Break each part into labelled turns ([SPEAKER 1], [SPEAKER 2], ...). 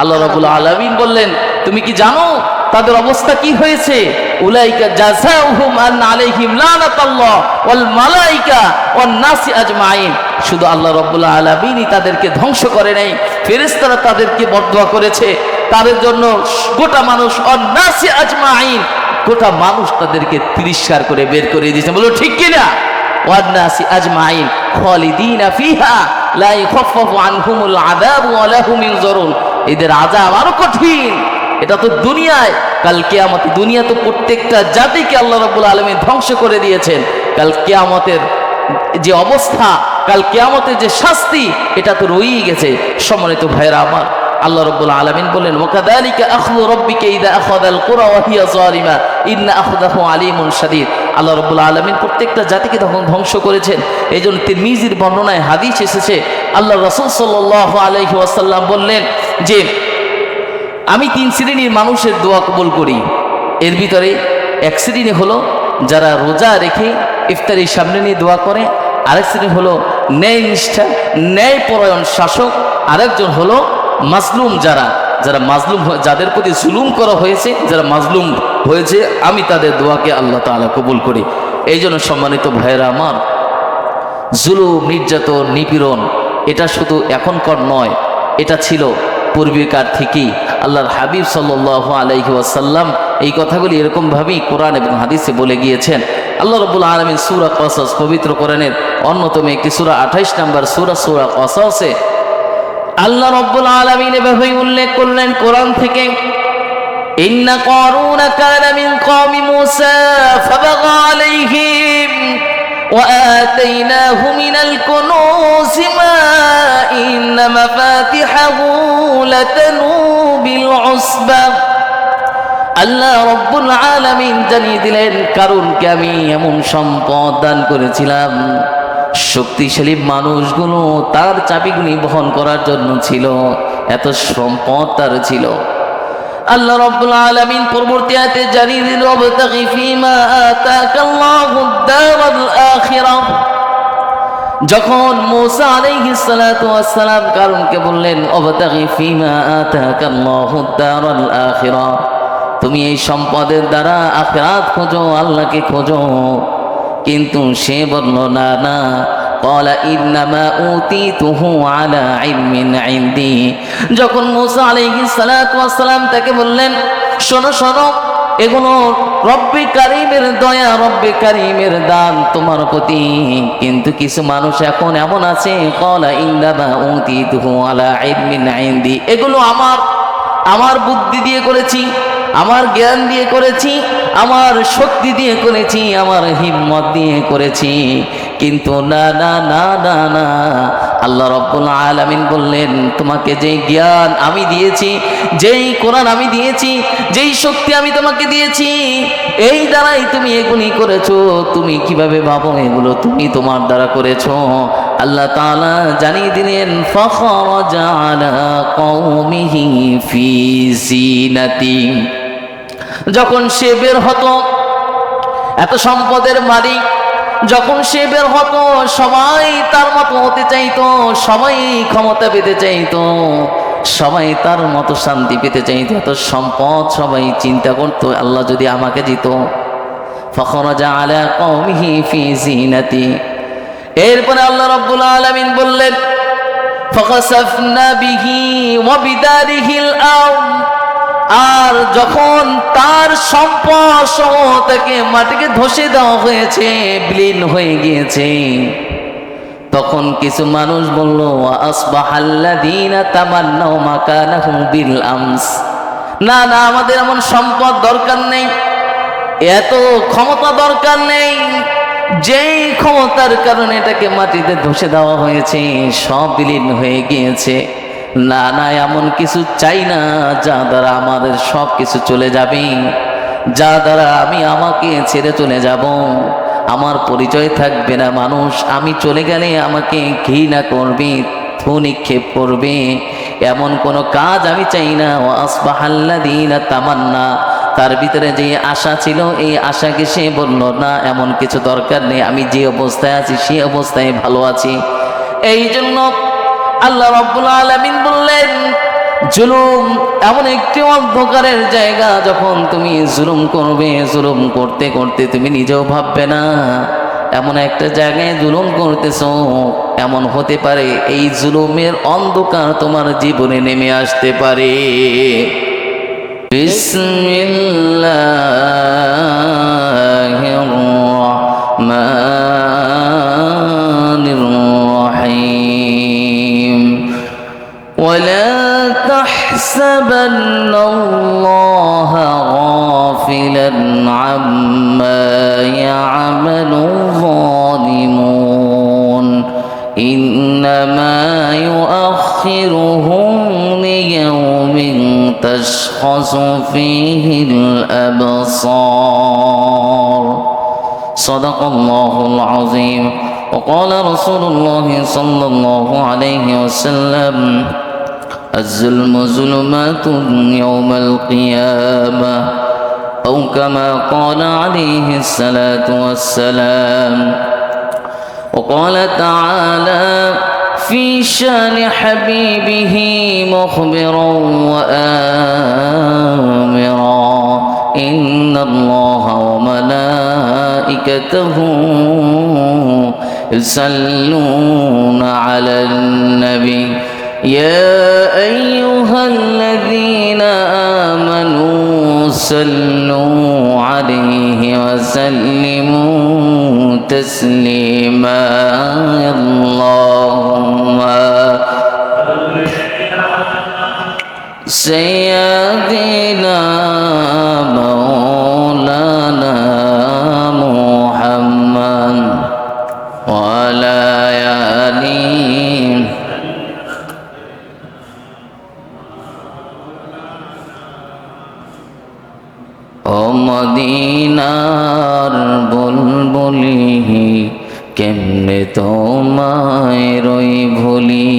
[SPEAKER 1] আল্লাহ রাব্বুল আলামিন বললেন, তুমি কি জানো তাদের অবস্থা কি হয়েছে? উলাইকা জাযাউহুম আন আলাইহিম লানাতাল্লাহ ওয়াল মালাইকা ওয়ান নাসি আজমাইন। শুধু আল্লাহ রাব্বুল আলামিনই তাদেরকে ধ্বংস করে নাই, ফেরেশতারা তাদেরকে বদদুয়া করেছে। তাদের জন্য গোটা মানুষ ওয়ান নাসি আজমাইন, গোটা মানুষ তাদেরকে তিরস্কার করে বের করে দিয়েছে। বলো ঠিক কিনা? ওয়ান নাসি আজমাইন খালিদিনা ফিহা লা ইখাফফাফু আনহুমুল আযাব ওয়া লাহুম ইনজারুন। এদের আযাব আরো কঠিন। এটা তো দুনিয়ায়, কাল কিয়ামতে। দুনিয়া তো প্রত্যেকটা জাতিকে আল্লাহ রাব্বুল আলামিন ধ্বংস করে দিয়েছেন। কাল কিয়ামতের যে অবস্থা, কাল কিয়ামতের যে শাস্তি, এটা তো রয়েই গেছে। সম্মানিত ভাইরা আমার, আল্লাহ রাব্বুল আলামিন বলেন, ওয়াকাযালিকা আখযু রাব্বিকা ইযা আখাযাল কুরা ওয়া হিয়া যালিমা ইন্না আখযাহু আলীমুন শাদীদ। আল্লাহ রাব্বুল আলামিন প্রত্যেকটা জাতিকে তখন ধ্বংস করেছেন। এইজন্য তিরমিজির বর্ণনায় হাদিস এসেছে, আল্লাহ রাসূল সাল্লাল্লাহু আলাইহি ওয়াসাল্লাম বললেন যে আমি 3 শ্রেণীর মানুষের দোয়া কবুল করি। এর ভিতরে এক শ্রেণী হলো যারা রোজা রেখে ইফতারির সামনে নিয়ে দোয়া করে, আরেক শ্রেণী হলো ন্যায় নিষ্ঠা ন্যায়পরায়ণ শাসক, আরেকজন হলো মাজলুম, যারা মাজলুম, যাদের প্রতি জুলুম করা হয়েছে, যারা মাজলুম হয়েছে, আমি তাদের দোয়াকে আল্লাহ তাআলা কবুল করি। এই জন্য সম্মানিত ভাইয়েরা আমার, জুলুম, নির্যাতন, নিপীড়ন এটা শুধু এখনকার নয়, এটা ছিল পূর্বেকার থেকেই। আল্লাহর হাবিব সাল্লাল্লাহু আলাইহি ওয়াসাল্লাম এই কথাগুলি এরকমভাবেই কোরআন এবং হাদিসে বলে গিয়েছেন। আল্লাহ রাব্বুল আলামিন সূরা কসস, পবিত্র কোরআনের অন্যতম একটি সূরা, 28 নম্বর সূরা কসসে আল্লাহ রাব্বুল আলামিন এভাবেই উল্লেখ করলেন কোরআন থেকে, ইন্না কারুন কানা মিন কওমি মূসা ফাবাগা আলাইহিম وآتيناه من الكنوز ما إن مفاتحه لتنوء بالعصبة। আল্লাহ রব্বুল আলামিন জানিয়ে দিলেন, কারুনকে আমি এমন সম্পদ দান করেছিলাম, শক্তিশালী মানুষগুলো তার চাবিগুলি বহন করার জন্য ছিল, এত সম্পদ তার ছিল। আল্লাহ রাব্বুল আলামিন পরবর্তী আয়াতে জানিয়ে দিল, ওয়াবতাগি ফীমা আতাকাল্লাহুদ দারাল আখিরাহ। যখন মূসা আলাইহিস সালাতু ওয়াস সালাম কারুনকে বললেন, ওয়াবতাগি ফীমা আতাকাল্লাহুদ দারাল আখিরাহ, তুমি এই সম্পদের দ্বারা আখিরাত খোঁজো, আল্লাহকে খোঁজো। কিন্তু সে বলল, না না, ক্বালা ইন্নামা উতীতুহু আলা ইলমিন ইনদি। যখন মূসা আলাইহিস সালাতু ওয়াস সালাম তাকে বললেন, শোনো শোনো, এগুলো রব্বে কারীমের দয়া, রব্বে কারীমের দান তোমার প্রতি। কিন্তু কিছু মানুষ এখন এমন আছে, ক্বালা ইন্নামা উতীতুহু আলা ইলমিন ইনদি, এগুলো আমার বুদ্ধি দিয়ে করেছি, আমার জ্ঞান দিয়ে করেছি, আমার শক্তি দিয়ে করেছি, আমার হিম্মত দিয়ে করেছি। কিন্তু না না না না না, আল্লাহ রাব্বুল আলামিন বললেন, তোমাকে যেই জ্ঞান আমি দিয়েছি, যেই কোরআন আমি দিয়েছি, যেই শক্তি আমি তোমাকে দিয়েছি, এই দ্বারাই তুমি এগুলি করেছো। তুমি কিভাবে ভাবো এগুলো তুমি তোমার দ্বারা করেছো? আল্লাহ তাআলা জানিয়ে দিলেন, ফাখরাজা আলা কওমিহি ফি জিনাতি। যখন সে বের হতো, এত সম্পদের মালিক, যখন সে বের হতো, সবাই তার মতো হতে চাইতো, সবাই ক্ষমতা পেতে চাইতো, সবাই তার মতো শান্তি পেতে চাইতো, এত সম্পদ। সবাই চিন্তা করতো, আল্লাহ যদি আমাকে দিত। ফাখরাজা আলা কওমিহি ফি জিনাতি। এরপরে আল্লাহ রাব্বুল আলামিন বললেন, ফাখাসাফনা বিহি ওয়া বিদারিহিল আরদ। আর যখন তার সম্পদ সহ তাকে মাটিকে ধসে দেওয়া হয়েছে, বিলীন হয়ে গিয়েছে, তখন কিছু মানুষ বলল, আসবাহাল্লাযীনা তামান্নাউ মাকানাহু বিল আমস। না না, আমাদের এমন সম্পদ দরকার নেই, এত ক্ষমতা দরকার নেই, যেই ক্ষমতার কারণে এটাকে মাটিতে ধসে দেওয়া হয়েছে, সব বিলীন হয়ে গিয়েছে। না না, এমন কিছু চাই না যা দ্বারা আমাদের সব কিছু চলে যাবে, যা দ্বারা আমাকে ছেড়ে চলে যাব, আমার পরিচয় থাকবে না, মানুষ আমি চলে গেলে আমাকে ঘৃণা করবে, থু নিক্ষেপ করবে, এমন কোনো কাজ আমি চাই না। ওয়া আসবাহাল্লাযীনা তামান্না, তার ভিতরে যে আশা ছিল, এই আশাকে সে বলল, না এমন কিছু দরকার নেই, আমি যে অবস্থায় আছি সেই অবস্থায় ভালো আছি। এই জন্য আল্লাহ রাব্বুল আলামিন বললেন, জুলুম এমন একটি অন্ধকারের জায়গা, যখন তুমি জুলুম করবে, জুলুম করতে করতে তুমি নিজেও ভাববে না এমন একটা জায়গায় জুলুম করতেছো। এমন হতে পারে এই জুলুমের অন্ধকার তোমার জীবনে নেমে আসতে পারে। বিসমিল্লাহির রাহমানির রাহিম। ওয়ালা তাহসাবান্না আল্লাহা গাফিলান আম্মা ইয়া'মালু যালিমুন ইন্নামা ইউআখিরুহুম লিয়াওমিন তাশখাসু ফীহিল আবসার। সাদাকাল্লাহুল আযীম। وقال رسول الله صلى الله عليه وسلم الظلم ظلمات يوم القيامة أو كما قال عليه الصلاة والسلام. وقال تعالى في شان حبيبه مخبرا وآمرا إن الله وملائكته يصلون على النبي يا أيها الذين آمنوا صلوا عليه وسلموا تسليما. اللهم سيدنا مولانا محمد وعلى آله ও মদিনার বুলবুলি কেমনে তোমায় রই ভুলি,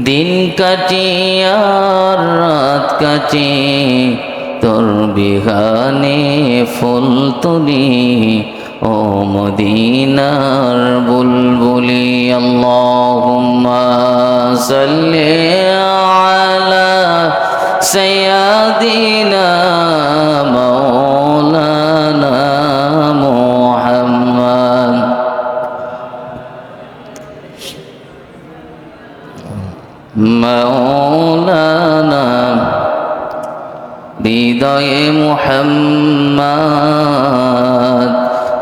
[SPEAKER 1] দিন কাটিয়ার রাত কাটে তোর বিহানে ফুল তুলি। ও মদিনার বুলবুলি আল্লাহুম্মা সাল্লি আলা সাইয়্যিদিনা মাওলানা মুহাম্মদ। মাওলানা হৃদয়ে মুহাম্মদ,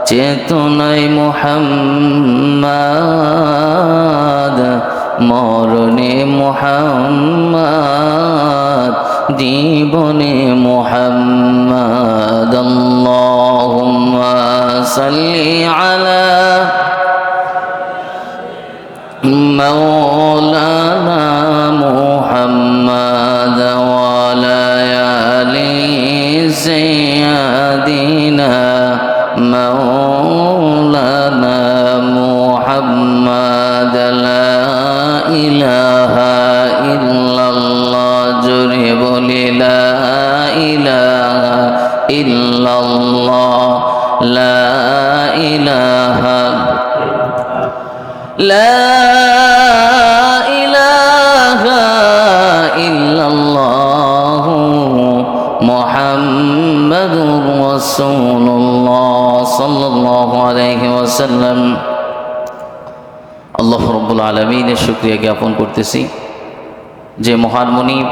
[SPEAKER 1] চেতনায় মুহাম্মদ, মরণে মুহাম্মদ, জীবনে মুহাম্মদ। আল্লাহুম্মা সাল্লি আলা মাওলানা মুহাম্মদ ওয়া আলা আলি সাইয়্যিদিনা মাওলানা মুহাম্মদ। লা ইলাহা ইল্লাল্লাহ, জোরে বলি লা ইলাহা ইল্লাল্লাহ, লা ইলাহা লা ইলাহা ইল্লাল্লাহ মুহাম্মাদুর রাসূলুল্লাহ সাল্লাল্লাহু আলাইহি ওয়াসাল্লাম। আল্লাহ রাব্বুল আলামিনের শুকরিয়া জ্ঞাপন করতেছি যে মহান মুনিব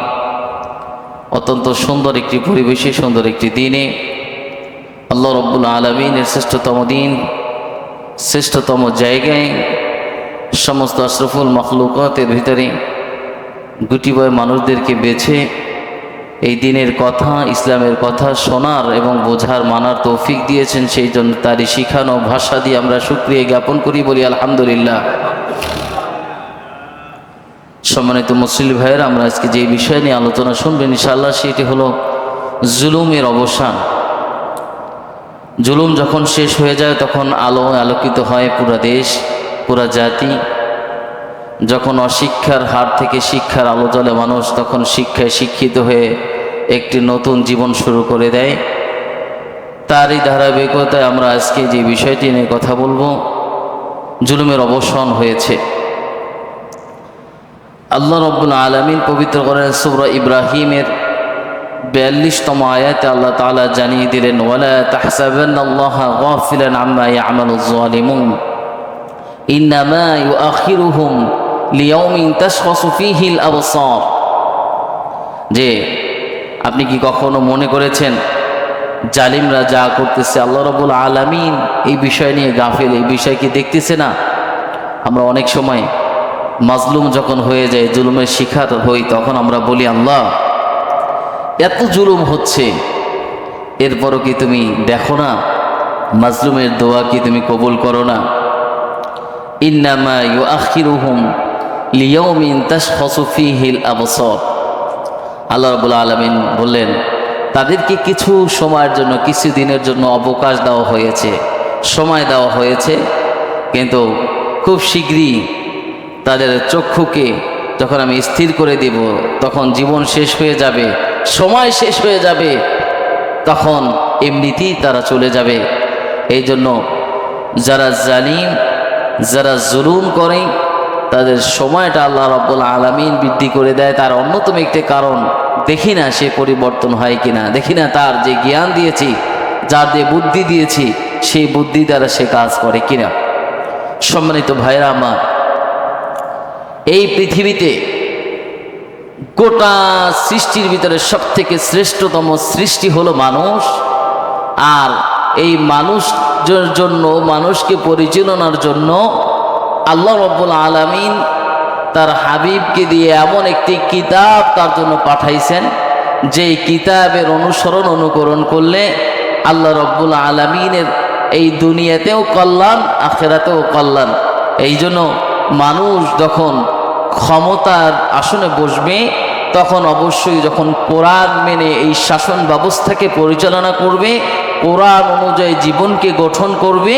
[SPEAKER 1] অত্যন্ত সুন্দর একটি পরিবেশে, সুন্দর একটি দিনে আল্লাহ রাব্বুল আলামিনের শ্রেষ্ঠতম দিন, শ্রেষ্ঠতম জায়গায়, সমস্ত আশরাফুল মাখলুকাতের ভিতরে গুটিবয় মানুষদেরকে বেছে এই দিনের কথা, ইসলামের কথা শোনার এবং বোঝার, মানার তৌফিক দিয়েছেন। সেই জন্য তারই শিখানো ভাষা দিয়ে আমরা শুকরিয়া জ্ঞাপন করি, বলি আলহামদুলিল্লাহ। সম্মানিত মুসলিম ভাইয়েরা, আমরা আজকে যে বিষয় নিয়ে আলোচনা শুনবেন ইনশাআল্লাহ, সেটি হলো জুলুমের অবসান। জুলুম যখন শেষ হয়ে যায় তখন আলো আলোকিত হয় পুরা দেশ, পুরা জাতি। যখন অশিক্ষার হার থেকে শিক্ষার আলো জ্বলে মানুষ, তখন শিক্ষায় শিক্ষিত হয়ে একটি নতুন জীবন শুরু করে দেয়। তারই ধারাবাহিকতায় আমরা আজকে যে বিষয়টি নিয়ে কথা বলবো, জুলুমের অবসান হয়েছে। আল্লাহ রাব্বুল আলামিন পবিত্র কোরআন সূরা ইব্রাহিমের 42তম আয়াতে আল্লাহ তাআলা জানিয়ে দিলেন, ওয়ালা তাহসাবান্নাল্লাহা গাফিলান আম্মা ইয়ামালুয যালিমুন ইন্নামা ইউআখিরুহুম লিয়াউমিন তাশখাসু ফীহিল আবসার। যে আপনি কি কখনো মনে করেছেন জালিমরা যা করতেছে আল্লাহ রাব্বুল আলামিন এই বিষয় নিয়ে গাফিল, এই বিষয় কি দেখতেছে না? আমরা অনেক সময় মাজলুম যখন হয়ে যায়, জুলুমের শিকার হই, তখন আমরা বলি আল্লাহ এত জুলুম হচ্ছে, এরপরও কি তুমি দেখো না? মাজলুমের দোয়া কি তুমি কবুল করো না? ইন্নামা ইউআখিরুহুম লিয়াউমিন তাশখাসু ফীহিল আবসার। আল্লাহ রাব্বুল আলামিন বললেন তাদেরকে কিছু সময়ের জন্য, কিছু দিনের জন্য অবকাশ দেওয়া হয়েছে, সময় দেওয়া হয়েছে, কিন্তু খুব শীঘ্রই তাদের চক্ষুকে যখন আমি স্থির করে দিব, তখন জীবন শেষ হয়ে যাবে, সময় শেষ হয়ে যাবে, তখন এমনিতেই তারা চলে যাবে। এই জন্য যারা জালিম, যারা জুলুম করে, তাদের সময়টা আল্লাহ রাব্বুল আলামিন বৃদ্ধি করে দেয়। তার অন্যতম একটি কারণ, দেখি না সে পরিবর্তন হয় কিনা, দেখি না তার যে জ্ঞান দিয়েছি, যার যে বুদ্ধি দিয়েছি, সেই বুদ্ধি দ্বারা সে কাজ করে কিনা। সম্মানিত ভাইরা আমার, এই পৃথিবীতে গোটা সৃষ্টির ভিতরে সবথেকে শ্রেষ্ঠতম সৃষ্টি হলো মানুষ। আর এই মানুষের জন্য, মানুষকে পরিচালনার জন্য আল্লাহ রাব্বুল আলামিন তার হাবিবকে দিয়ে এমন একটি কিতাব তার জন্য পাঠাইছেন, যেই কিতাবের অনুসরণ অনুকরণ করলে আল্লাহ রাব্বুল আলামিনের এই দুনিয়াতেও কল্যাণ, আখিরাতেও কল্যাণ। এই জন্য মানুষ যখন ক্ষমতার আসনে বসবে, তখন অবশ্যই যখন কোরআন মেনে এই শাসন ব্যবস্থাকে পরিচালনা করবে, কোরআন অনুযায়ী জীবনকে গঠন করবে,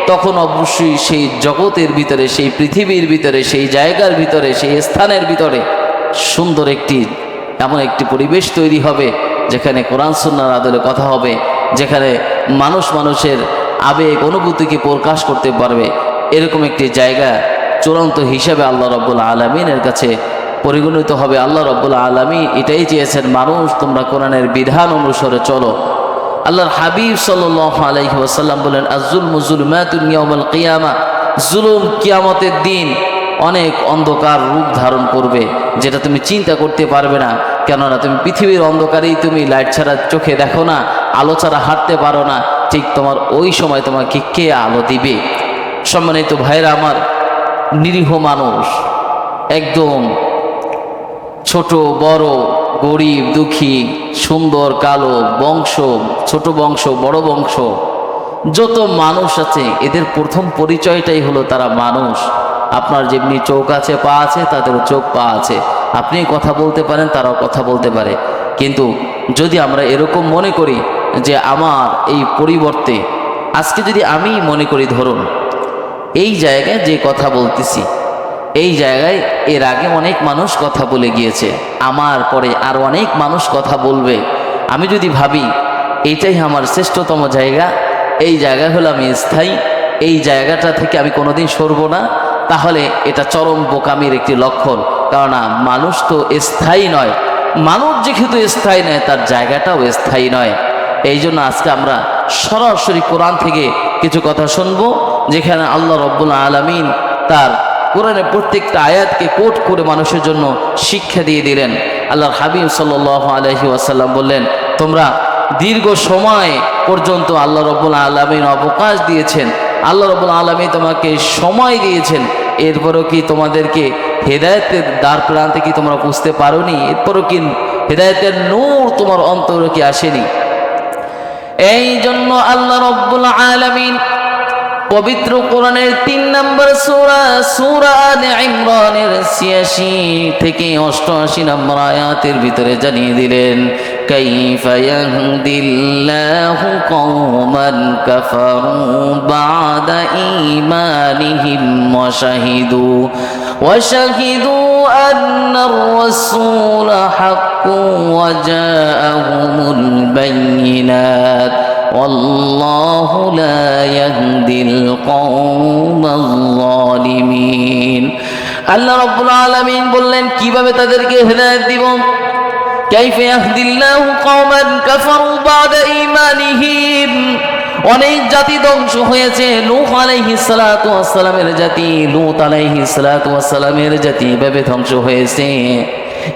[SPEAKER 1] তখন অবশ্যই সেই জগতের ভিতরে, সেই পৃথিবীর ভিতরে, সেই জায়গার ভিতরে, সেই স্থানের ভিতরে সুন্দর এমন একটি পরিবেশ তৈরি হবে, যেখানে কোরআন সুন্নাহর আদলে কথা হবে, যেখানে মানুষের আবেগ অনুভূতিকে প্রকাশ করতে পারবে। এরকম একটি জায়গা চূড়ান্ত হিসাবে আল্লাহ রাব্বুল আলামিনের কাছে পরিগণিত হবে। আল্লাহ রাব্বুল আলামিন এটাই চেয়েছেন, মানুষ তোমরা কোরআনের বিধান অনুসারে চলো। আল্লাহর হাবিব সাল্লাল্লাহু আলাইহি ওয়াসাল্লাম বলেন, আয-যুলমু যুলমাতুন ইয়াওমাল কিয়ামা, জুলুম কিয়ামতের দিন অনেক অন্ধকার রূপ ধারণ করবে, যেটা তুমি চিন্তা করতে পারবে না। কেননা তুমি পৃথিবীর অন্ধকারেই তুমি লাইট ছাড়া চোখে দেখো না, আলো ছাড়া হাঁটতে পারো না, ঠিক তোমার ওই সময় তোমাকে কে আলো দিবে? সম্মানিত ভাইরা আমার, নিরীহ মানুষ, একদম ছোট বড়, গরিব দুঃখী, সুন্দর কালো, বংশ ছোট বংশ, বড় বংশ, যত মানুষ আছে, এদের প্রথম পরিচয়টাই হলো তারা মানুষ। আপনার যেমনি চোখ আছে, পা আছে, তাদেরও চোখ পা আছে। আপনি কথা বলতে পারেন, তারাও কথা বলতে পারে। কিন্তু যদি আমরা এরকম মনে করি যে আমার এই পরিবর্তে, আজকে যদি আমি মনে করি, ধরুন এই জায়গায় যে কথা বলতেছি, এই জায়গায় এর আগে অনেক মানুষ কথা বলে গিয়েছে, আমার পরে আর অনেক মানুষ কথা বলবে। আমি যদি ভাবি এইটাই আমার শ্রেষ্ঠতম জায়গা, এই জায়গা হলো আমি স্থায়ী, এই জায়গাটা থেকে আমি কোনোদিন সরব না, তাহলে এটা চরম বোকামির একটি লক্ষণ। কেননা মানুষ তো স্থায়ী নয়, মানুষ যেহেতু স্থায়ী নয়, তার জায়গাটাও স্থায়ী নয়। এই জন্য আজকে আমরা সরাসরি কোরআন থেকে কিছু কথা শুনবো, যেখানে আল্লাহ রাব্বুল আলামিন তার কোরআনের প্রত্যেকটা আয়াতকে কোট করে মানুষের জন্য শিক্ষা দিয়ে দিলেন। আল্লাহর হাবিব সাল্লাল্লাহু আলাইহি ওয়াসাল্লাম বললেন, তোমরা দীর্ঘ সময় পর্যন্ত আল্লাহ রাব্বুল আলামিন অবকাশ দিয়েছেন, আল্লাহ রাব্বুল আলামিন তোমাকে সময় দিয়েছেন, এরপরও কি তোমাদেরকে হেদায়েতের দ্বার প্রান্তে কি তোমরা বুঝতে পারোনি? এরপরও কি হেদায়েতের নূর তোমার অন্তরে কি আসেনি? এই জন্য আল্লাহ রাব্বুল আলামিন পবিত্র কোরআনের ৩ নম্বর সূরা আলে ইমরানের ৮৬ থেকে ৮৮ নম্বর আয়াতের ভিতরে জানিয়ে দিলেন, কাইফা ইয়াহদিল্লাহু কওমান কাফারু বা'দা ঈমানিহিম ওয়া শাহিদু আন্নার রাসূলা হাক্কুন ওয়া জাআহুমুল বায়িনাত والله لا يهدي القوم الظالمين। আল্লাহ রাব্বুল আলামিন বললেন কিভাবে তাদেরকে হেদায়েত দিব। কাইফা ইয়াহদিল্লাহু কওমান কাফারু বাদা ঈমানিহিম। অনেক জাতি ধ্বংস হয়েছে। নূহ আলাইহিস সালাতু ওয়াস সালামের জাতি, লূত আলাইহিস সালাতু ওয়াস সালামের জাতি এভাবে ধ্বংস হয়েছে।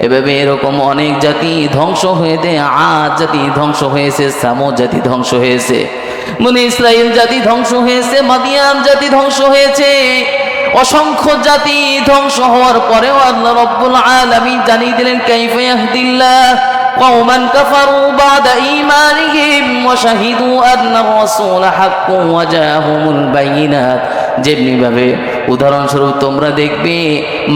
[SPEAKER 1] এভাবে এরকম অনেক জাতি ধ্বংস হয়েছে। আদ জাতি ধ্বংস হয়েছে, সামুদ জাতি ধ্বংস হয়েছে, বনি ইসরাইল জাতি ধ্বংস হয়েছে, মাদিয়ান জাতি ধ্বংস হয়েছে। অসংখ্য জাতি ধ্বংস হওয়ার পরেও আল্লাহ রাব্বুল আলামিন জানিয়ে দিলেন কাইফা ইয়াহদিল্লাহ কওমান কাফারু বাদা ঈমানিহিম ওয়া শাহিদু আন্না আর-রাসূলা হাক্কুন ওয়া জাআহুমুল বায়িনাত। যেমনি ভাবে উদাহরণস্বরূপ তোমরা দেখবে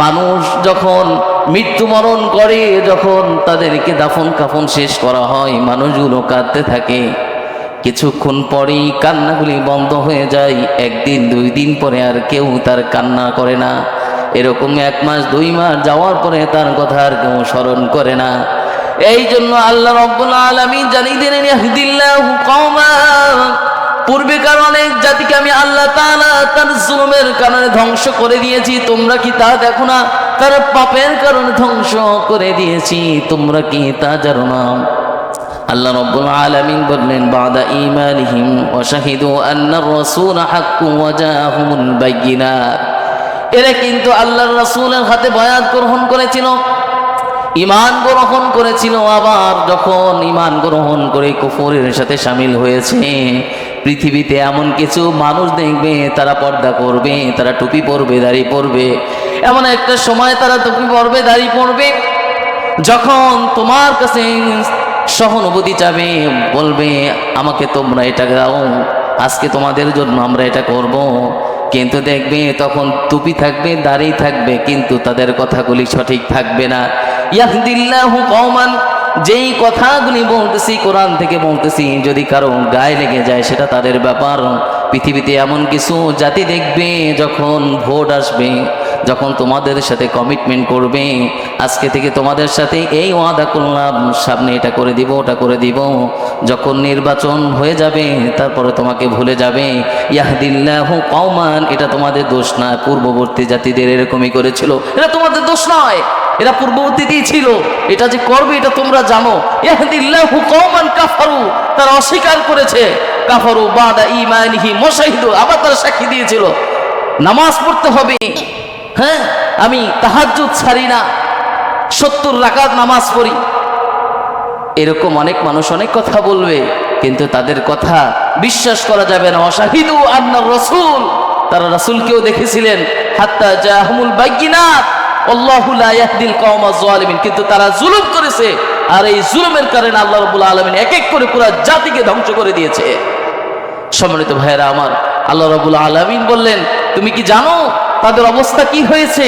[SPEAKER 1] মানুষ যখন মৃত্যুবরণ করে, যখন তাদেরকে দাফন কাফন শেষ করা হয়, মানুষগুলো কাঁদতে থাকে। কিছুক্ষণ পরেই কান্নাগুলি বন্ধ হয়ে যায়। একদিন দুই দিন পরে আর কেউ তার কান্না করে না। এরকম 1 মাস 2 মাস যাওয়ার পরে তার কথা আর কেউ স্মরণ করে না। এই জন্য আল্লাহ রাব্বুল আলামিন জানিয়ে দিলেন ইয়াহদিল্লাহু কওমান। পূর্বেকার অনেক জাতিকে আমি আল্লাহ তাআলা তার জুলুমের কারণে ধ্বংস করে দিয়েছি, তোমরা কি তা দেখো না? তার পাপের কারণে ধ্বংস করে দিয়েছি, তোমরা কি তা জানো না? আল্লাহ রাব্বুল আলামিন বললেন বাদা ঈমানিহিম ওয়া শাহিদু আন্না আর-রাসূলা হাক্কুন ওয়া জাআহুমুল বায়িনাত। এরা কিন্তু আল্লাহর রাসূলের হাতে বায়াত গ্রহণ করেছিল, ঈমান গ্রহণ করেছিল। আবার যখন ঈমান গ্রহণ করে কুফরের সাথে শামিল হয়েছে, পৃথিবীতে এমন কিছু মানুষ দেখবে তারা পর্দা করবে, তারা টুপি পরবে, দাড়ি পরবে। এমন একটা সময় তারা টুপি পরবে, দাড়ি পরবে, যখন তোমার কাছে সহানুভূতি চাবে, বলবে আমাকে তোমরা এটা দাও, আজকে তোমাদের জন্য আমরা এটা করব। কিন্তু দেখবে তখন টুপি থাকবে, দাড়ি থাকবে, কিন্তু তাদের কথাগুলি সঠিক থাকবে না। ইয়াহদিল্লাহু কওমান, যেই কথাগুলি বলতেছি কোরআন থেকে বলতেছি, যদি কারো গায়ে লেগে যায় সেটা তাদের ব্যাপার। পৃথিবীতে এমন কিছু জাতি দেখবে যখন ভোট আসবে, যখন তোমাদের সাথে কমিটমেন্ট করবে, আজকে থেকে তোমাদের সাথে এই ওয়াদা করলাম, সামনে এটা করে দিব, ওটা করে দিব, যখন নির্বাচন হয়ে যাবে তারপরে তোমাকে ভুলে যাবে। ইয়াহদিল্লাহু কওমান, এটা তোমাদের দোষ না, পূর্ববর্তী জাতিদের এরকমই করেছিল, এটা তোমাদের দোষ নয়, এরা পূর্ববর্তীতেই ছিল, এটা যে করবে এটা তোমরা জানো। ইয়াহদিল্লাহু কওমান কাফারু, তারা অস্বীকার করেছে, কাফারু বাদা ঈমানিহিম ওয়া শাহিদু, আবার তারা সাক্ষী দিয়েছিল নামাজ পড়তে হবে। হ্যাঁ, আমি তাহাজ্জুদ ছাড়ি না, 70 রাকাত নামাজ পড়ি। এরকম অনেক মানুষ অনেক কথা বলবে, কিন্তু তাদের কথা বিশ্বাস করা যাবে না। ওয়াশাহিদু আন্নার রাসূল, তারা রাসূলকেও দেখেছিলেন। হাত্তা জাআহুমুল বায়িনাত আল্লাহু লা ইয়াহদিল কওমাজ জালিমিন, কিন্তু তারা জুলুম করেছে, আর এই জুলুমের কারণে আল্লাহ রাব্বুল আলামিন এক এক করে পুরো জাতিকে ধ্বংস করে দিয়েছে। সম্মানিত ভাইয়েরা আমার, আল্লাহ রাব্বুল আলামিন বললেন তুমি কি জানো তাদের অবস্থা কি হয়েছে?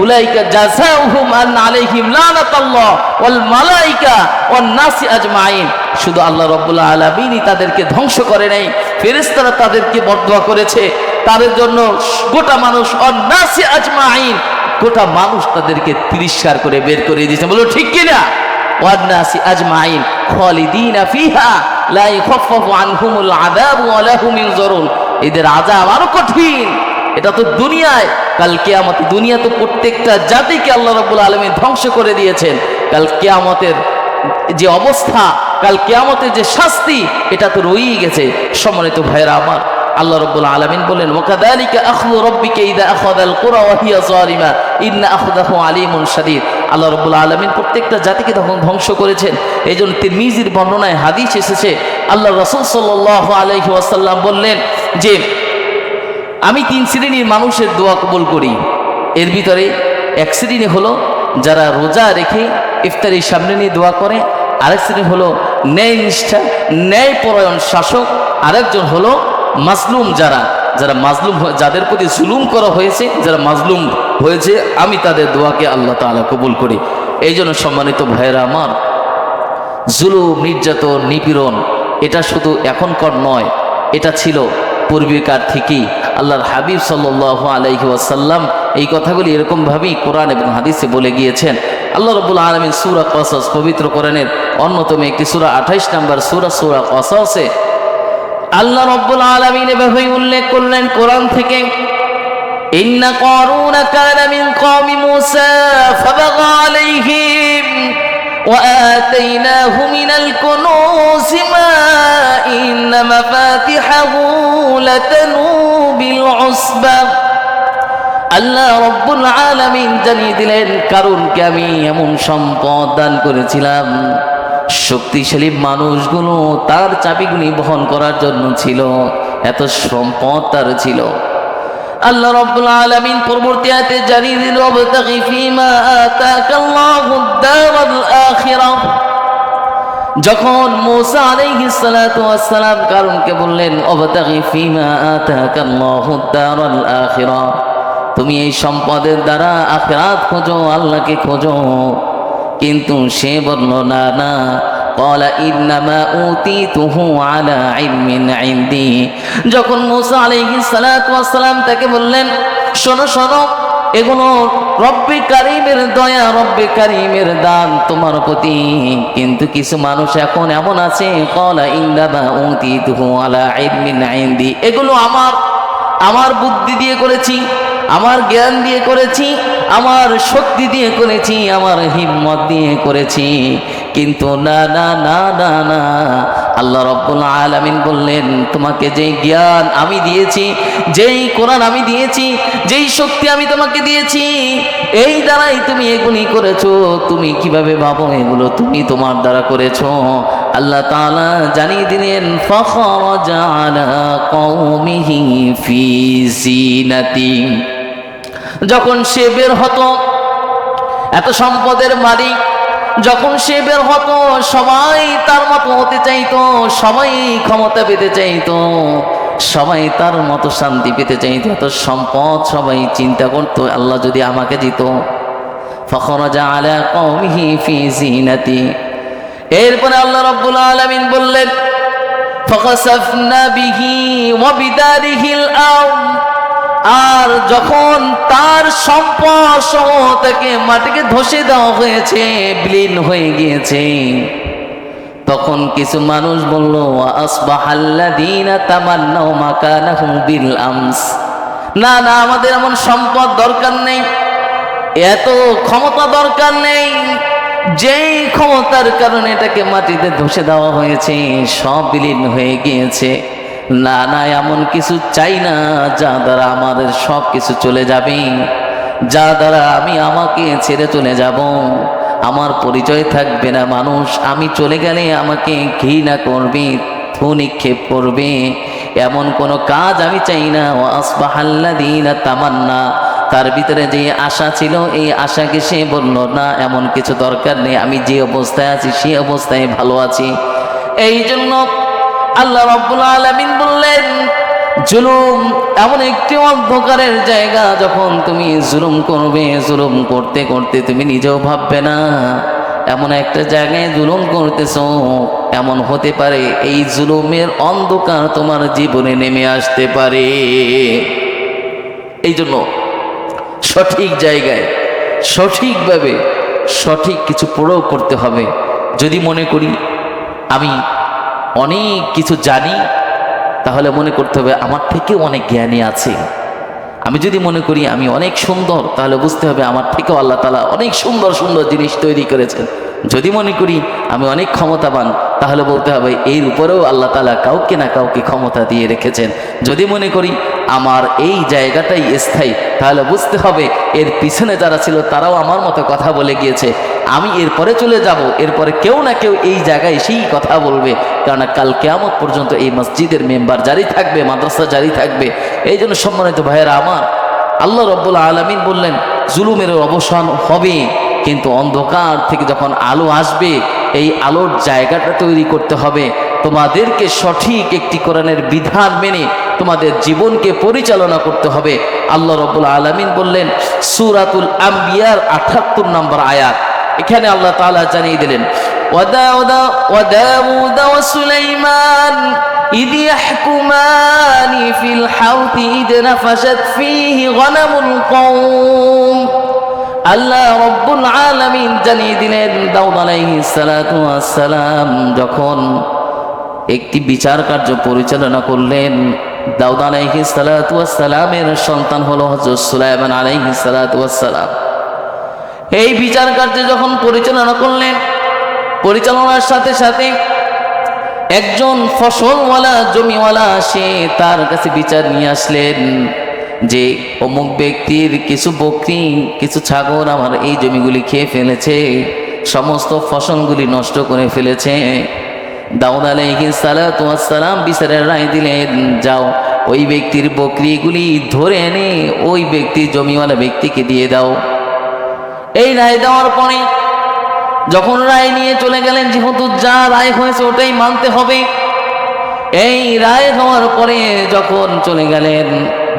[SPEAKER 1] উলাইকা জাযাউহুম আন আলাইহিম লানাতাল্লাহ ওয়াল মালাইকা ওয়ান নাসি আজমাইন। শুধু আল্লাহ রাব্বুল আলামিনই তাদেরকে ধ্বংস করে নাই, ফেরেশতারা তাদেরকে বরদোয়া করেছে, তাদের জন্য গোটা মানুষ ওয়ান নাসি আজমাইন, গোটা মানুষ তাদেরকে তিরস্কার করে বের করে দিয়েছে। বলো ঠিক কিনা? ওয়ান নাসি আজমাইন খালিদিনা ফিহা লা ইখাফফাফু আনহুমুল আযাব ওয়া লাহুম ইনজারুন। এদের আযাব আরো কঠিন। এটা তো দুনিয়ায়, কাল কিয়ামত। দুনিয়া তো প্রত্যেকটা জাতিকে আল্লাহ রাব্বুল আলামিন ধ্বংস করে দিয়েছেন। কাল কিয়ামতের যে অবস্থা, কাল কিয়ামতের যে শাস্তি, এটা তো রয়েই গেছে। সম্মানিত ভাইরা আমার, আল্লাহ রাব্বুল আলামিন বলেন ওয়াকাযালিকা আখযু রাব্বিকা ইযা আখাযাল কুরা ওয়া হিয়া যালিমা ইন্না আখযাহু আলীমুন শাদীদ। আল্লাহ রাব্বুল আলামিন প্রত্যেকটা জাতিকে তখন ধ্বংস করেছেন। এইজন্য তিরমিজির বর্ণনায় হাদিস এসেছে, আল্লাহ রাসূল সাল্লাল্লাহু আলাইহি ওয়াসাল্লাম বললেন যে আমি 3 শ্রেণীর মানুষের দোয়া কবুল করি। এর ভিতরে এক শ্রেণী হলো যারা রোজা রেখে ইফতারির সামনে নিয়ে দোয়া করে, আরেক শ্রেণী হলো ন্যায় নিষ্ঠা, ন্যায়পরায়ণ শাসক, আরেকজন হলো মাজলুম, যারা মাজলুম, যাদের প্রতি জুলুম করা হয়েছে, যারা মাজলুম হয়েছে, আমি তাদের দোয়াকে আল্লাহ তাআলা কবুল করি। এই জন্য সম্মানিত ভাইয়েরা আমার, জুলুম, নির্যাতন, নিপীড়ন এটা শুধু এখনকার নয়, এটা ছিল পূর্বেকার থেকেই। আল্লাহর হাবিব সাল্লাল্লাহু আলাইহি ওয়াসাল্লাম এই কথাগুলি এরকমভাবেই কোরআন এবং হাদিসে বলে গিয়েছেন। আল্লাহ রাব্বুল আলামিন সূরা কসস, পবিত্র কোরআনের অন্যতম একটি সূরা, 28 নম্বর সূরা কসসে আল্লাহ রাব্বুল আলামিন এভাবে উল্লেখ করলেন কোরআন থেকে, ইন্না কারুন কানা মিন কওমি মূসা ফাবাগা আলাইহিম ওয়া আতাইনাহু মিনাল কুনুজি মা ইন্না মাফাতিহাহু লাতানু বিল উসবা। আল্লাহ রব্বুল আলামিন জানিয়ে দিলেন, কারুনকে আমি এমন সম্পদ দান করেছিলাম, শক্তিশালী মানুষগুলো তার চাবিগুলি বহন করার জন্য ছিল, এত সম্পদ তার ছিল। আল্লাহ রাব্বুল আলামিন পরবর্তী আয়াতে জানিয়ে দিল, ওয়াবতাগি ফীমা আতাকাল্লাহুদ দারাল আখিরাহ। যখন মূসা আলাইহিস সালাতু ওয়াস সালাম কারুনকে বললেন, ওয়াবতাগি ফীমা আতাকাল্লাহুদ দারাল আখিরাহ, তুমি এই সম্পদের দ্বারা আখিরাত খোঁজো, আল্লাহকে খোঁজো। কিন্তু সে বলল, না না, ক্বালা ইন্নামা উতীতুহু আলা ইলমিন ইনদি। যখন মূসা আলাইহিস সালাতু ওয়াস সালাম তাকে বললেন, শোনো শোনো, এগুলো রব্বে কারীমের দয়া, রব্বে কারীমের দান তোমার প্রতি। কিন্তু কিছু মানুষ এখন এমন আছে, ক্বালা ইন্নামা উতীতুহু আলা ইলমিন ইনদি, এগুলো আমার বুদ্ধি দিয়ে করেছি, আমার জ্ঞান দিয়ে করেছি, আমার শক্তি দিয়ে করেছি, আমার হিম্মত দিয়ে করেছি। কিন্তু না না না না না, আল্লাহ রাব্বুল আলামিন বললেন, তোমাকে যেই জ্ঞান আমি দিয়েছি, যেই কোরআন আমি দিয়েছি, যেই শক্তি আমি তোমাকে দিয়েছি, এই দ্বারাই তুমি এগুলি করেছো। তুমি কিভাবে ভাবো এগুলো তুমি তোমার দ্বারা করেছো? আল্লাহ তাআলা জানিয়ে দিলেন, ফাখরাজা আলা কওমিহি ফি জিনাতি। যখন সে বের হতো, এত সম্পদের মালিক, যখন সে বের হতো সবাই তার মতো হতে চাইতো, সবাই ক্ষমতা পেতে চাইতো, সবাই তার মতো শান্তি পেতে চাইতো, এত সম্পদ। সবাই চিন্তা করতো, আল্লাহ যদি আমাকে দিত। ফাখরাজা আলা কওমিহি ফি জিনাতি। এরপরে আল্লাহ রাব্বুল আলামিন বললেন, ফাখাসাফনা বিহি ওয়া বিদারিহিল আরদ। আর যখন তার সম্পদ সহ তাকে মাটিকে ধসে দেওয়া হয়েছে, বিলীন হয়ে গিয়েছে, তখন কিছু মানুষ বলল, আসবাহাল্লাযীনা তামান্নাউ মাকানাহু বিল আমস। না না, আমাদের এমন সম্পদ দরকার নেই, এত ক্ষমতা দরকার নেই, যেই ক্ষমতার কারণে এটাকে মাটিতে ধসে দেওয়া হয়েছে সব বিলীন হয়ে গিয়েছে। না না, এমন কিছু চাই না যা দ্বারা আমাদের সব কিছু চলে যাবে, যা দ্বারা আমি আমাকে ছেড়ে চলে যাব, আমার পরিচয় থাকবে না। মানুষ আমি চলে গেলে আমাকে ঘৃণা করবে, থু নিক্ষেপ করবে, এমন কোনো কাজ আমি চাই না। ওয়া আসবাহাল্লাযীনা তামান্না, তার ভিতরে যে আশা ছিল, এই আশাকে সে বলল, না এমন কিছু দরকার নেই, আমি যে অবস্থায় আছি সেই অবস্থায় ভালো আছি। এই জন্য আল্লাহ রাব্বুল আলামিন বললেন, জুলুম এমন একটি অন্ধকারের জায়গা, যখন তুমি জুলুম করবে, জুলুম করতে করতে তুমি নিজেও ভাববে না এমন একটা জায়গায় জুলুম করতেছো। এমন হতে পারে এই জুলুমের অন্ধকার তোমার জীবনে নেমে আসতে পারে। এই জন্য সঠিক জায়গায় সঠিকভাবে সঠিক কিছু প্রয়োগ করতে হবে। যদি মনে করি আমি অনেক কিছু জানি, তাহলে মনে করতে হবে আমার থেকেও অনেক জ্ঞানী আছে। আমি যদি মনে করি আমি অনেক সুন্দর, তাহলে বুঝতে হবে আমার থেকেও আল্লাহ তাআলা অনেক সুন্দর সুন্দর জিনিস তৈরি করেছেন। যদি মনে করি আমি অনেক ক্ষমতাবান, তাহলে বলতে হবে এর উপরেও আল্লাহ তাআলা কাউকে না কাউকে ক্ষমতা দিয়ে রেখেছেন। যদি মনে করি আমার এই জায়গাটাই স্থায়ী, তাহলে বুঝতে হবে এর পিছনে যারা ছিল তারাও আমার মতো কথা বলে গিয়েছে, আমি এরপরে চলে যাব, এরপরে কেউ না কেউ এই জায়গায় সেই কথা বলবে। কারণ কাল কিয়ামত পর্যন্ত এই মসজিদের মেম্বার জারি থাকবে, মাদ্রাসা জারি থাকবে। এই জন্য সম্মানিত ভাইয়েরা আমার, আল্লাহ রাব্বুল আলামিন বললেন জুলুমের অবসান হবে, কিন্তু অন্ধকার থেকে যখন আলো আসবে, এই আলোর জায়গাটা তৈরি করতে হবে। তোমাদেরকে সঠিক একটি কোরআনের বিধান মেনে তোমাদের জীবনকে পরিচালনা করতে হবে। আল্লাহ রাব্বুল আলামিন বললেন সূরাতুল আম্বিয়ার ৭৮ নম্বর আয়াত, এখানে আল্লাহ তাআলা জানিয়ে দিলেন, وَدَاوُودَ وَسُلَيْمَانَ إِذْ يَحْكُمَانِ فِي الْحَرْثِ إِذْ نَفَشَتْ فِيهِ غَنَمُ الْقَوْمِ। আল্লাহ রাব্বুল আলামিন জানিয়ে দিলেন, দাউদ আলাইহিস সালাতু ওয়াস সালাম যখন একটি বিচার কার্য পরিচালনা করলেন, দাউদ আলাইহিস সালাতু ওয়াস সালামের সন্তান হলো হযরত সুলাইমান আলাইহিস সালাতু ওয়াস সালাম। এই বিচার কার্য যখন পরিচালনা করলেন, পরিচালনার সাথে সাথে একজন ফসলওয়ালা জমিওয়ালা সে তার কাছে বিচার নিয়ে আসলেন যে অমুক ব্যক্তির কিছু বকরি কিছু ছাগল আমার এই জমিগুলি খেয়ে ফেলেছে, সমস্ত ফসলগুলি নষ্ট করে ফেলেছে। দাউদ আলাইহিস সালাতু ওয়াস সালাম বিচারের রায় দিলেন, যাও ওই ব্যক্তির বকরিগুলি ধরে এনে ওই ব্যক্তি জমিওয়ালা ব্যক্তিকে দিয়ে দাও। এই রায় দেওয়ার পরে যখন রায় নিয়ে চলে গেলেন, যেহেতু যা রায় হয়েছে ওটাই মানতে হবে, এই রায় হওয়ার পরে যখন চলে গেলেন,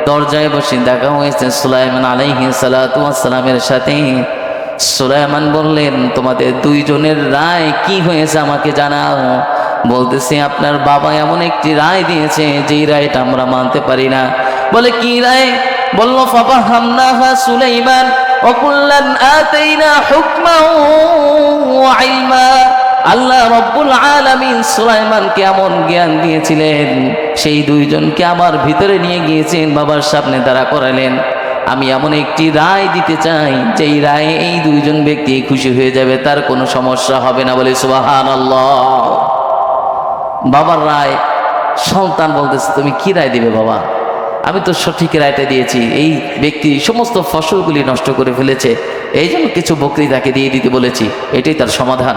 [SPEAKER 1] দরজায় বসে দেখা হয়েছে সুলাইমান আলাইহিস সালাতু ওয়াস সালামের সাথে। সুলাইমান বললেন, তোমাদের দুইজনের রায় কি হয়েছে আমাকে জানাও। বলতেছে, আপনার বাবা এমন একটি রায় দিয়েছে যেই রায়টা আমরা মানতে পারি না। বলে, কি রায়? বলল, ফাফাহামনাহা সুলাইমান ওয়া কুল্লান আতাইনা হুকমান ওয়া ইলমা। আল্লাহ রব্বুল আলামিন সুলাইমানকে এমন জ্ঞান দিয়েছিলেন, সেই দুইজনকে আমার ভিতরে নিয়ে গিয়েছেন, বাবার সামনে দাঁড়া করালেন। আমি এমন একটি রায় দিতে চাই যেই রায়ে এই দুইজন ব্যক্তি খুশি হয়ে যাবে, তার কোনো সমস্যা হবে না। বলে সুবহানাল্লাহ। বাবার রায়, সন্তান বলতেছে, তুমি কি রায় দিবে বাবা? আমি তো সঠিক রায়টা দিয়েছি, এই ব্যক্তি সমস্ত ফসলগুলি নষ্ট করে ফেলেছে, এই জন্য কিছু বকরি তাকে দিয়ে দিতে বলেছি, এটাই তার সমাধান।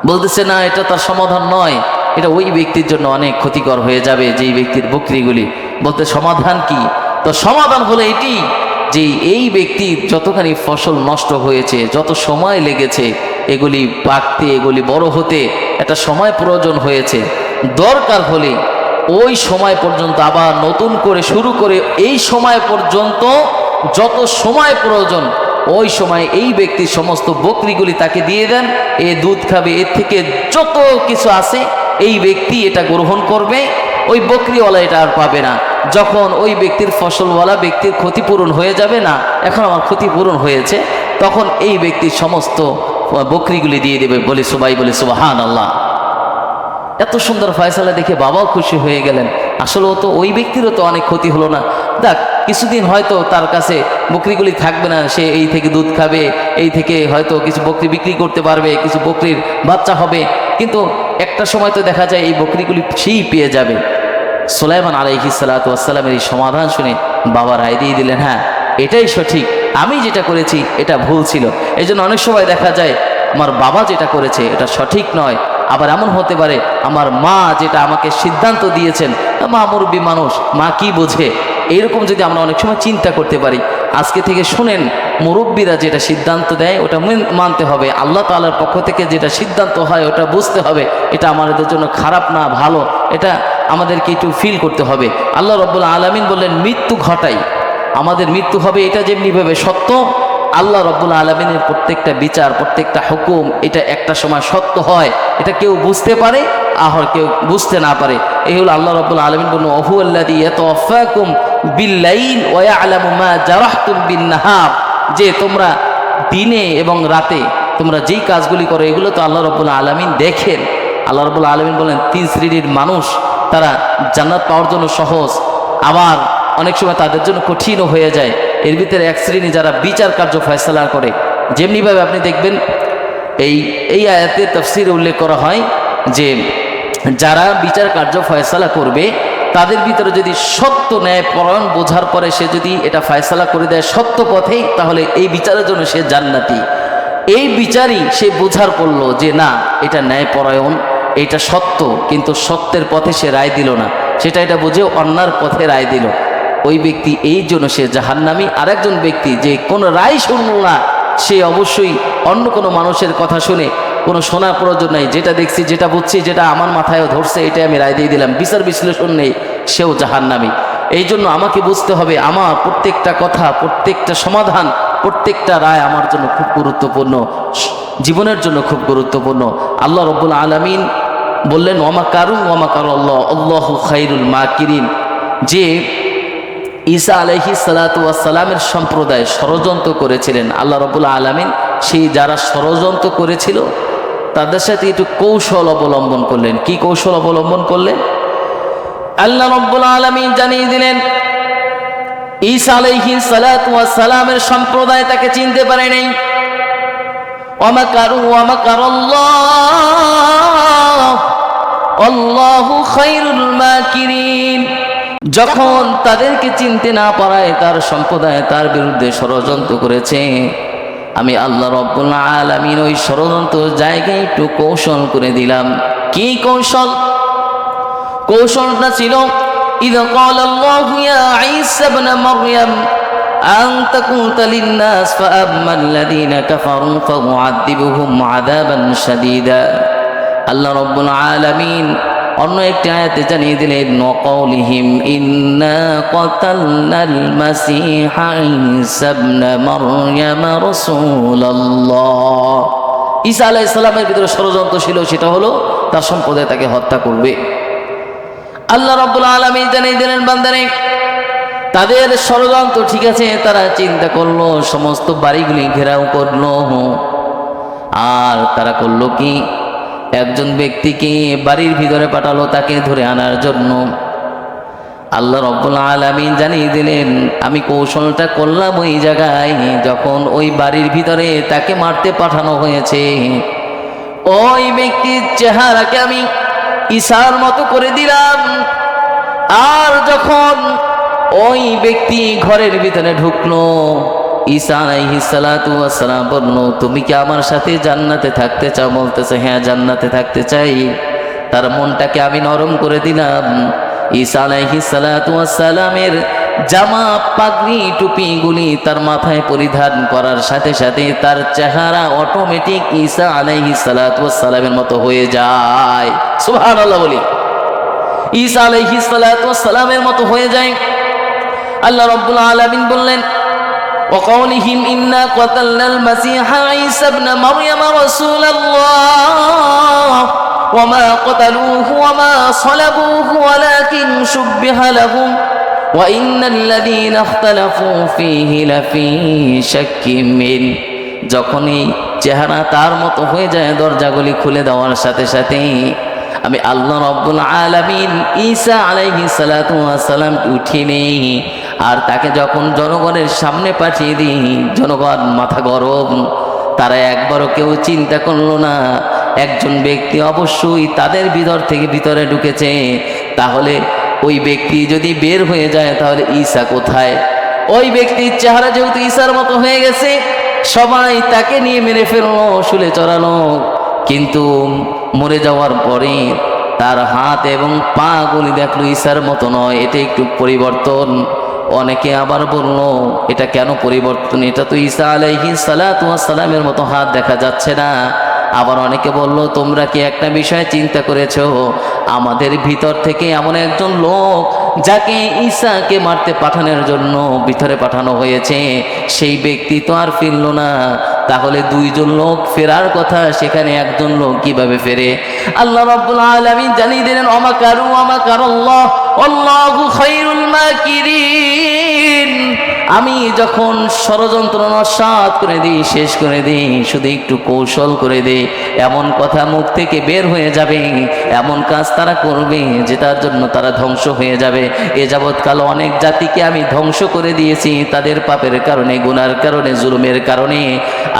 [SPEAKER 1] বলতেছে, না, এটা তার সমাধান নয়, এটা ওই ব্যক্তির জন্য অনেক ক্ষতিকর হয়ে যাবে যেই ব্যক্তির বকরিগুলি। বলতে, সমাধান কি? তো সমাধান হলো এটি যে এই ব্যক্তির যতখানি ফসল নষ্ট হয়েছে, যত সময় লেগেছে এগুলি পাকতে, এগুলি বড় হতে একটা সময় প্রয়োজন হয়েছে, দরকার হলে ওই সময় পর্যন্ত আবার নতুন করে শুরু করে এই সময় পর্যন্ত যত সময় প্রয়োজন ওই সময় এই ব্যক্তির সমস্ত বকরিগুলি তাকে দিয়ে দেন, এ দুধ খাবে, এর থেকে যত কিছু আছে এই ব্যক্তি এটা গ্রহণ করবে, ওই বকরিওয়ালা এটা আর পাবে না। যখন ওই ব্যক্তির ফসলওয়ালা ব্যক্তির ক্ষতিপূরণ হয়ে যাবে, না এখন আমার ক্ষতিপূরণ হয়েছে, তখন এই ব্যক্তির সমস্ত বকরিগুলি দিয়ে দেবে। বলে সবাই বলে সুবহানাল্লাহ। এত সুন্দর ফয়সালা দেখে বাবাও খুশি হয়ে গেলেন। আসলে তো ওই ব্যক্তিরও তো অনেক ক্ষতি হলো না, দেখ কিছুদিন হয়তো তার কাছে বকরিগুলি থাকবে না, সে এই থেকে দুধ খাবে, এই থেকে হয়তো কিছু বকরি বিক্রি করতে পারবে, কিছু বকরির বাচ্চা হবে, কিন্তু একটা সময় তো দেখা যায় এই বকরিগুলি সেই পেয়ে যাবে। সুলাইমান আলাইহিস সালাতু ওয়াস সালামের এই সমাধান শুনে বাবা রায় দিয়ে দিলেন, হ্যাঁ এটাই সঠিক, আমি যেটা করেছি এটা ভুল ছিল। এই জন্য অনেক সময় দেখা যায় আমার বাবা যেটা করেছে এটা সঠিক নয়, আবার এমন হতে পারে আমার মা যেটা আমাকে সিদ্ধান্ত দিয়েছেন, মা মুরব্বী মানুষ, মা কি বোঝে, এইরকম যদি আমরা অনেক সময় চিন্তা করতে পারি। আজকে থেকে শুনেন, মুরব্বীরা যেটা সিদ্ধান্ত দেয় ওটা মানতে হবে, আল্লাহ তাআলার পক্ষ থেকে যেটা সিদ্ধান্ত হয় ওটা বুঝতে হবে, এটা আমাদের জন্য খারাপ না ভালো এটা আমাদেরকে একটু ফিল করতে হবে। আল্লাহ রাব্বুল আলামিন বললেন, মৃত্যু ঘটাই, আমাদের মৃত্যু হবে, এটা যেমনিভাবে সত্য, আল্লাহ রাব্বুল আলামিনের প্রত্যেকটা বিচার, প্রত্যেকটা হুকুম এটা একটা সময় সত্য হয়, এটা কেউ বুঝতে পারে আর কেউ বুঝতে না পারে। এই হলো আল্লাহ রাব্বুল আলামিন বললেন, ওয়াহুয়াল্লাযী ইয়াতাওয়াফাকুম বিল্লাইল ওয়া ইয়ালামু মা জারাহতুম বিন-নাহার, যে তোমরা দিনে এবং রাতে তোমরা যেই কাজগুলি করো এগুলো তো আল্লাহ রাব্বুল আলামিন দেখেন। আল্লাহ রাব্বুল আলামিন বলেন, তিন শ্রেণীর মানুষ তারা জান্নাত পাওয়ার জন্য সহজ, আবার অনেক সময় তাদের জন্য কঠিনও হয়ে যায়। এর ভিতরে এক শ্রেণী যারা বিচার কার্য ফয়সালা করে, যেমনিভাবে আপনি দেখবেন এই আয়াতের তাফসীরে উল্লেখ করা হয় যে যারা বিচার কার্য ফয়সালা করবে তাদের ভিতরে যদি সত্য ন্যায় পরায়ণ বোঝার পরে সে যদি এটা ফয়সালা করে দেয় সত্য পথেই, তাহলে এই বিচারের জন্য সে জান্নাতি। এই বিচারই সে বোঝার করলো যে না এটা ন্যায় পরায়ণ, এটা সত্য, কিন্তু সত্যের পথে সে রায় দিল না, সেটা এটা বুঝে অন্যার পথে রায় দিল, ওই ব্যক্তি এই জন্য সে জাহান্নামী। আর একজন ব্যক্তি যে কোনো রায় শুনল না, সে অবশ্যই অন্য কোনো মানুষের কথা শুনে কোনো শোনার প্রয়োজন নেই, যেটা দেখছি যেটা বুঝছি যেটা আমার মাথায়ও ধরছে এটাই আমি রায় দিয়ে দিলাম, বিচার বিশ্লেষণ নেই, সেও জাহান্নামী। এই জন্য আমাকে বুঝতে হবে আমার প্রত্যেকটা কথা, প্রত্যেকটা সমাধান, প্রত্যেকটা রায় আমার জন্য খুব গুরুত্বপূর্ণ, জীবনের জন্য খুব গুরুত্বপূর্ণ। আল্লাহ রাব্বুল আলামিন বললেন, ওয়া মাকারুল্লাহ আল্লাহু খায়রুল মাকিরিন, যে ঈসা আলাইহিস সালাতু ওয়াস সালামের সম্প্রদায় ষড়যন্ত্র করেছিলেন, আল্লাহ রাব্বুল আলামিন সেই যারা ষড়যন্ত্র করেছিল তাদের সাথে একটু কৌশল অবলম্বন করলেন। কি কৌশল অবলম্বন করলেন? আল্লাহ রাব্বুল আলামিন জানিয়ে দিলেন ঈসা আলাইহিস সালাতু ওয়াস সালামের সম্প্রদায় তাকে চিনতে পারে নাই। ওয়ামাকারু ওয়ামাকারাল্লাহ আল্লাহু খায়রুল মাকিরিন। যখন তাদেরকে চিনতে না পারায় তার সম্প্রদায় তার বিরুদ্ধে ষড়যন্ত্র করেছে, আমি আল্লাহ রাব্বুল আলামিন ওই ষড়যন্ত্র জায়গায় একটু কৌশল করে দিলাম। কি কৌশল? কৌশলটা ছিল ইযা ক্বালা আল্লাহু ইয়া ঈসা ইবনে মারইয়াম আনতা কুনতা লিন-নাস ফাআম্মাল্লাযীনা কাফারু ফাউআযিবুহুম আযাবান শাদীদা। আল্লাহ রাব্বুল আলামিন অন্য একটি আয়াতে জানিয়ে দিলেন ওয়াকাউলিহিম ইন্না কাতালনাল মাসীহা ঈসা ইবনে মারইয়াম রাসূলুল্লাহ। ঈসা আলাইহিস সালামের ভিতরে ষড়যন্ত্র ছিল, সেটা হলো তার সম্প্রদায় তাকে হত্যা করবে। আল্লাহ রাব্বুল আলামিন জানিয়ে দিলেন বান্দারে তাদের ষড়যন্ত্র ঠিক আছে, তারা চিন্তা করলো, সমস্ত বাড়িগুলি ঘেরাও করলো, আর তারা করলো কি একজন ব্যক্তিকে বাড়ির ভিতরে পাঠালো তাকে ধরে আনার জন্য। আল্লাহ রাব্বুল আলামিন জানিয়ে দিলেন আমি কৌশলটা করলাম ওই জায়গায় যখন ওই বাড়ির ভিতরে তাকে মারতে পাঠানো হয়েছে, ওই ব্যক্তির চেহারাকে আমি ঈসার মতো করে দিলাম। আর যখন ওই ব্যক্তি ঘরের ভিতরে ঢুকলো, ঈসা আলাইহিস সালাতু ওয়াস সালাম বলল তুমি কি আমার সাথে জান্নাতে থাকতে চাও? বলতেছে হ্যাঁ জান্নাতে থাকতে চাই। তার মনটাকে আমি নরম করে দিলাম। ঈসা আলাইহিস সালাতু ওয়াস সালামের জামা পাগড়ি টুপিগুলি তার মাথায় পরিধান করার সাথে সাথে তার চেহারা অটোমেটিক ঈসা আলাইহিস সালাতু ওয়াস সালামের মতো হয়ে যায়। সুবহানাল্লাহ বলি। ঈসা আলাইহিস সালাতু ওয়াস সালামের মতো হয়ে যায়। আল্লাহ রাব্বুল আলামিন বললেন وقولهم إنا قتلنا المسيح عيسى ابن مريم رسول الله وما قتلوه وما صلبوه ولكن شبه لهم وإن الذين اختلفوا فيه لفي شك منه। যখন এই চেহারা তার মতো হয়ে যায়, দরজাগুলি খুলে দেওয়ার সাথে সাথে আমি আল্লাহ রাব্বুল আলামিন ঈসা আলাইহিস সালাতু ওয়াস সালাম উঠিয়ে নেই, আর তাকে যখন জনগণের সামনে পাঠিয়ে দিই, জনগণ মাথা গরম, তারা একবারও কেউ চিন্তা করলো না একজন ব্যক্তি অবশ্যই তাদের ভিতর থেকে ভিতরে ঢুকেছে, তাহলে ওই ব্যক্তি যদি বের হয়ে যায় তাহলে ঈসা কোথায়? ওই ব্যক্তির চেহারা যেহেতু ঈসার মতো হয়ে গেছে, সবাই তাকে নিয়ে মেরে ফেললো, শুলে চড়ালো, কিন্তু মরে যাওয়ার পরে তার হাত এবং পা গুলি দেখলো ঈসার মতো নয়, এটা একটু পরিবর্তন। অনেকে আবার বলল এটা কেন পরিবর্তন, এটা তো ঈসা আলাইহিস সালাতু ওয়াস সালামের মতো হাত দেখা যাচ্ছে না। আবার অনেকে বলল তোমরা কি একটা বিষয় চিন্তা করেছো, আমাদের ভিতর থেকে এমন একজন লোক যাকে ঈসাকে মারতে পাঠানোর জন্য ভিতরে পাঠানো হয়েছে, সেই ব্যক্তি তো আর ফিরল না, তাহলে দুইজন লোক ফেরার কথা, সেখানে একজন লোক কিভাবে ফেরে? আল্লাহ রাব্বুল আলামিন জানিয়ে দিলেন ওয়ামাকারু ওয়ামাকারাল্লাহ আল্লাহু খায়রুল মাকিরিন। আমি যখন ষড়যন্ত্র নস্যাৎ করে দিই, শেষ করে দিই, শুধু একটু কৌশল করে দিই, এমন কথা মুখ থেকে বের হয়ে যাবে, এমন কাজ তারা করবে যেটার জন্য তারা ধ্বংস হয়ে যাবে। এ যাবৎকাল অনেক জাতিকে আমি ধ্বংস করে দিয়েছি তাদের পাপের কারণে, গুনার কারণে, জুলুমের কারণে।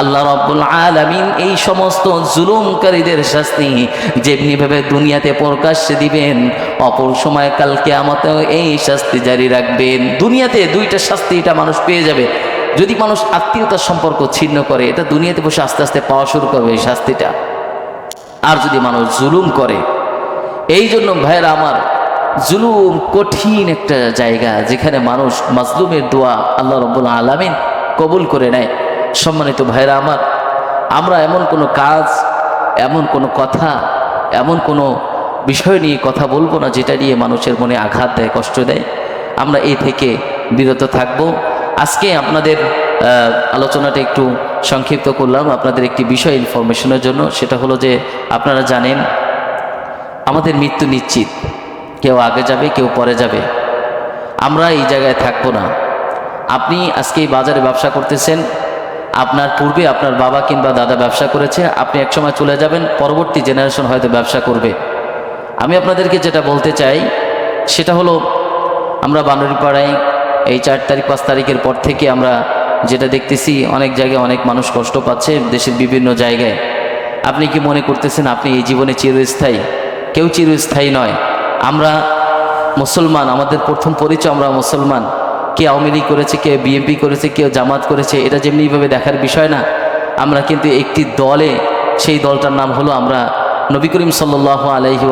[SPEAKER 1] আল্লাহ রাব্বুল আলামিন এই সমস্ত জুলুমকারীদের শাস্তি যেমনিভাবে দুনিয়াতে প্রকাশ্যে দিবেন, অপর সময় কাল কিয়ামতেও এই শাস্তি জারি রাখবেন। দুনিয়াতে দুইটা শাস্তি এটা মানুষ পেয়ে যাবে। যদি মানুষ আত্মীয়তার সম্পর্ক ছিন্ন করে, এটা দুনিয়াতে বসে আস্তে আস্তে পাওয়া শুরু করবে এই শাস্তিটা। আর যদি মানুষ জুলুম করে, এই জন্য ভাইরা আমার, জুলুম কঠিন একটা জায়গা, যেখানে মানুষ মাজলুমের দোয়া আল্লাহ রাব্বুল আলামিন কবুল করে নেয়। সম্মানিত ভাইরা আমার, আমরা এমন কোনো কাজ, এমন কোনো কথা, এমন কোনো বিষয় নিয়ে কথা বলবো না যেটা নিয়ে মানুষের মনে আঘাত দেয়, কষ্ট দেয়। আমরা এই থেকে বিরত থাকব। আজকে আপনাদের আলোচনাটা একটু সংক্ষিপ্ত করলাম আপনাদের একটি বিষয় ইনফরমেশনের জন্য। সেটা হলো যে আপনারা জানেন আমাদের মৃত্যু নিশ্চিত, কেউ আগে যাবে, কেউ পরে যাবে। আমরা এই জায়গায় থাকবো না। আপনি আজকে এই বাজারে ব্যবসা করতেছেন, আপনার পূর্বে আপনার বাবা কিংবা দাদা ব্যবসা করেছে, আপনি একসময় চলে যাবেন, পরবর্তী জেনারেশন হয়তো ব্যবসা করবে। আমি আপনাদেরকে যেটা বলতে চাই, সেটা হলো আমরা বানুড়িপাড়ায় এই 4 তারিখ 5 তারিখের পর থেকে আমরা যেটা দেখতেছি অনেক জায়গায় অনেক মানুষ কষ্ট পাচ্ছে দেশের বিভিন্ন জায়গায়। আপনি কি মনে করতেছেন আপনি এই জীবনে চিরস্থায়ী? কেউ চিরস্থায়ী নয়। আমরা মুসলমান, আমাদের প্রথম পরিচয় আমরা মুসলমান। কে আওয়ামী লীগ করেছে, কে বিএনপি করেছে, কেউ জামাত করেছে, এটা যেমনিভাবে দেখার বিষয় না। আমরা কিন্তু একটি দলে, সেই দলটার নাম হলো আমরা নবী করিম সাল্লাল্লাহু আলাইহি